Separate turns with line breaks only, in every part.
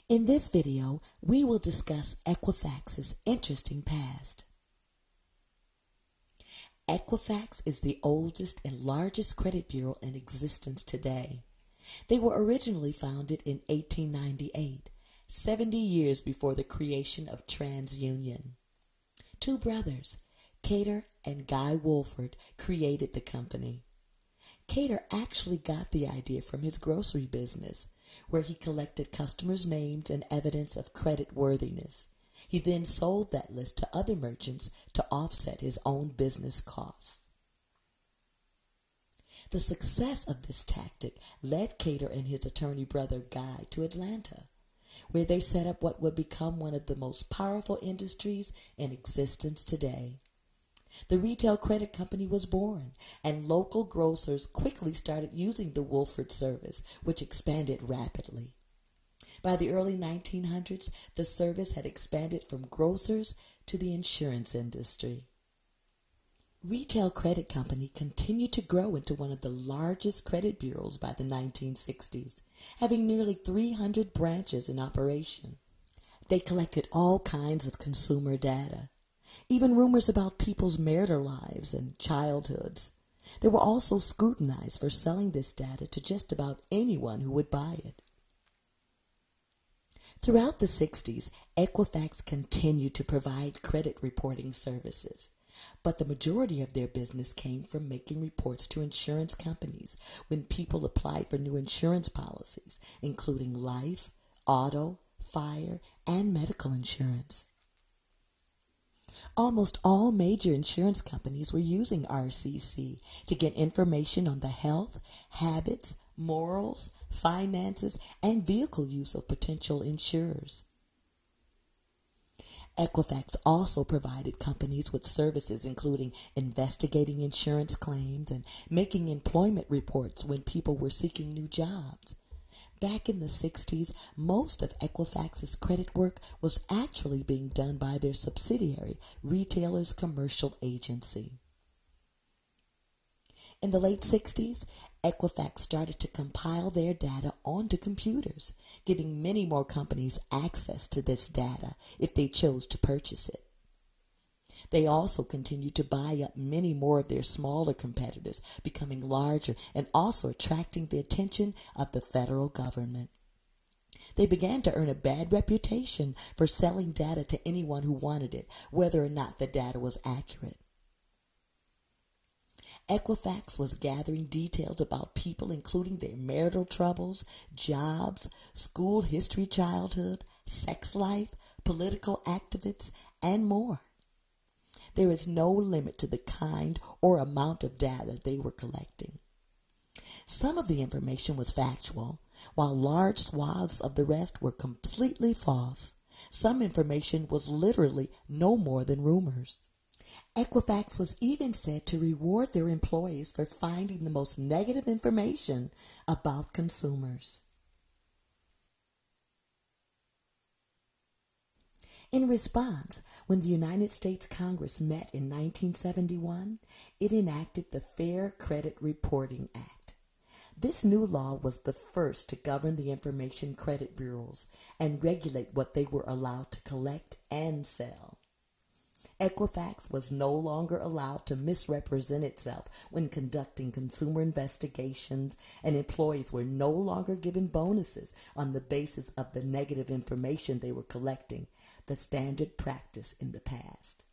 In this video, we will discuss Equifax's interesting past. Equifax is the oldest and largest credit bureau in existence today. They were originally founded in 1898, 70 years before the creation of TransUnion. Two brothers, Cater and Guy Wolford, created the company. Cater actually got the idea from his grocery business, where he collected customers' names and evidence of credit worthiness. He then sold that list to other merchants to offset his own business costs. The success of this tactic led Cater and his attorney brother Guy to Atlanta, where they set up what would become one of the most powerful industries in existence today. The retail credit company was born, and local grocers quickly started using the Wolford service, which expanded rapidly. By the early 1900s, the service had expanded from grocers to the insurance industry. Retail Credit Company continued to grow into one of the largest credit bureaus by the 1960s, having nearly 300 branches in operation. They collected all kinds of consumer data, even rumors about people's marital lives and childhoods. They were also scrutinized for selling this data to just about anyone who would buy it. Throughout the 60s, Equifax continued to provide credit reporting services, but the majority of their business came from making reports to insurance companies when people applied for new insurance policies, including life, auto, fire, and medical insurance. Almost all major insurance companies were using RCC to get information on the health, habits, morals, finances, and vehicle use of potential insurers. Equifax also provided companies with services including investigating insurance claims and making employment reports when people were seeking new jobs. Back in the 60s, most of Equifax's credit work was actually being done by their subsidiary, Retailers Commercial Agency. In the late 60s, Equifax started to compile their data onto computers, giving many more companies access to this data if they chose to purchase it. They also continued to buy up many more of their smaller competitors, becoming larger and also attracting the attention of the federal government. They began to earn a bad reputation for selling data to anyone who wanted it, whether or not the data was accurate. Equifax was gathering details about people, including their marital troubles, jobs, school history, childhood, sex life, political activists, and more. There is no limit to the kind or amount of data they were collecting. Some of the information was factual, while large swaths of the rest were completely false. Some information was literally no more than rumors. Equifax was even said to reward their employees for finding the most negative information about consumers. In response, when the United States Congress met in 1971, it enacted the Fair Credit Reporting Act. This new law was the first to govern the information credit bureaus and regulate what they were allowed to collect and sell. Equifax was no longer allowed to misrepresent itself when conducting consumer investigations, and employees were no longer given bonuses on the basis of the negative information they were collecting, the standard practice in the past.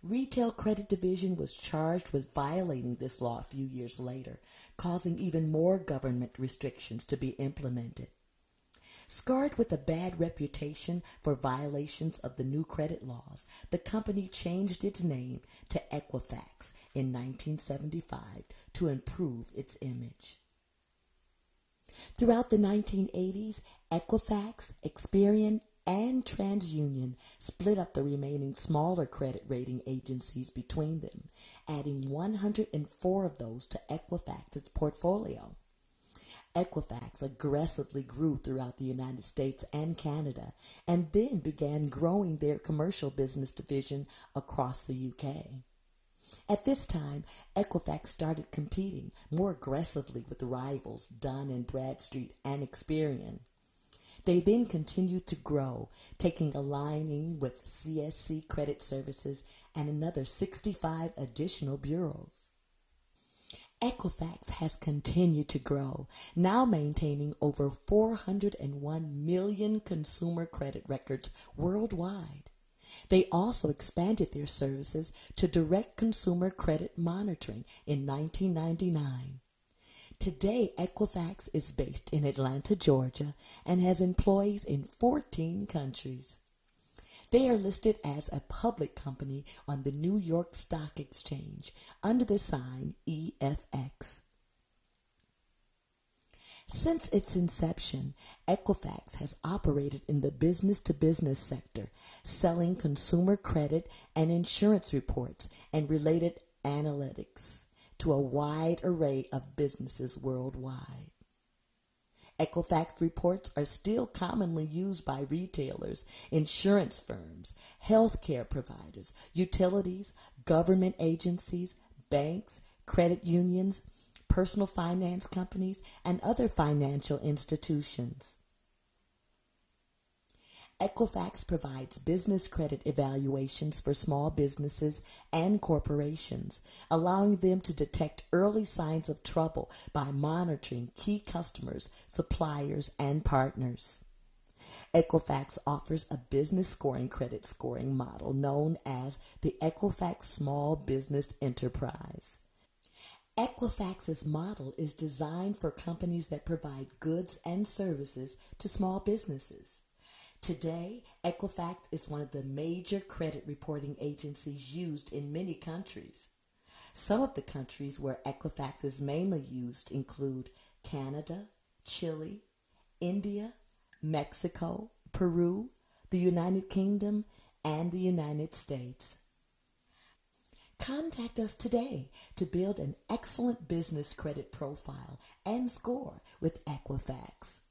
Retail Credit Division was charged with violating this law a few years later, causing even more government restrictions to be implemented. Scarred with a bad reputation for violations of the new credit laws, the company changed its name to Equifax in 1975 to improve its image. Throughout the 1980s, Equifax, Experian, and TransUnion split up the remaining smaller credit rating agencies between them, adding 104 of those to Equifax's portfolio. Equifax aggressively grew throughout the United States and Canada, and then began growing their commercial business division across the UK. At this time, Equifax started competing more aggressively with rivals Dun and Bradstreet and Experian. They then continued to grow, taking a lining with CSC Credit Services and another 65 additional bureaus. Equifax has continued to grow, now maintaining over 401 million consumer credit records worldwide. They also expanded their services to direct consumer credit monitoring in 1999. Today, Equifax is based in Atlanta, Georgia, and has employees in 14 countries. They are listed as a public company on the New York Stock Exchange under the sign EFX. Since its inception, Equifax has operated in the business-to-business sector, selling consumer credit and insurance reports and related analytics to a wide array of businesses worldwide. Equifax reports are still commonly used by retailers, insurance firms, healthcare providers, utilities, government agencies, banks, credit unions, personal finance companies, and other financial institutions. Equifax provides business credit evaluations for small businesses and corporations, allowing them to detect early signs of trouble by monitoring key customers, suppliers, and partners. Equifax offers a business scoring credit scoring model known as the Equifax Small Business Enterprise. Equifax's model is designed for companies that provide goods and services to small businesses. Today, Equifax is one of the major credit reporting agencies used in many countries. Some of the countries where Equifax is mainly used include Canada, Chile, India, Mexico, Peru, the United Kingdom, and the United States. Contact us today to build an excellent business credit profile and score with Equifax.